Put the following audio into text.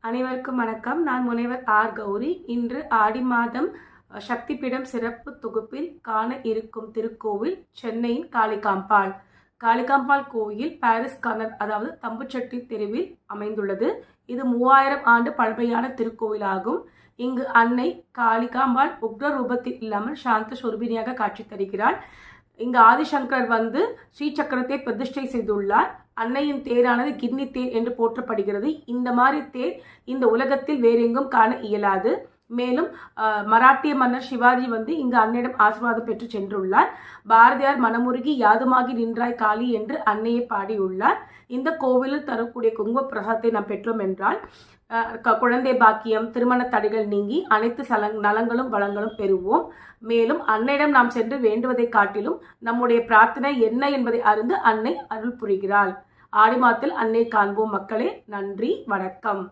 அனைவருக்கும் வணக்கம். நான் முனைவர் ஆர் கௌரி. இன்று ஆடி மாதம் சக்திபீடம் சிறப்பு தொகுப்பில் காண இருக்கும் திருக்கோவில் சென்னையின் காளிகாம்பாள். காளிகாம்பாள் கோயில் பாரிஸ் கார்னர், அதாவது தம்புச்செட்டி தெருவில் அமைந்துள்ளது. இது 3000 ஆண்டு பழமையான திருக்கோவிலாகும். இங்கு அன்னை காளிகாம்பாள் உக்ர ரூபத்தில் இல்லாமல் சாந்த சொரூபினியாக காட்சி தருகிறாள். இங்கு ஆதிசங்கர் ஸ்ரீ சக்கரத்தை பிரதிஷ்டை செய்துள்ளார். அன்னையின் தேரானது கிண்ணி தேர் என்று போற்றப்படுகிறது. இந்த மாதிரி தேர் இந்த உலகத்தில் வேறெங்கும் காண இயலாது. மேலும் மராட்டிய மன்னர் சிவாஜி இங்கு அன்னையிடம் ஆசீர்வாதம் பெற்று சென்றுள்ளார். பாரதியார் மனமுருகி யாதுமாகி நின்றாய் காளி என்று அன்னையை பாடியுள்ளார். இந்த கோவிலில் தரக்கூடிய குங்கும பிரசாதத்தை நாம் பெற்றோம் என்றால் குழந்தை பாக்கியம், திருமண தடைகள் நீங்கி அனைத்து நலங்களும் வளங்களும் பெறுவோம். மேலும் அன்னையிடம் நாம் சென்று வேண்டுவதை காட்டிலும் நம்முடைய பிரார்த்தனை என்ன என்பதை அறிந்து அன்னை அருள் புரிகிறாள். ஆடி மாதத்தில் அன்னை காண்போம் மக்களே. நன்றி, வணக்கம்.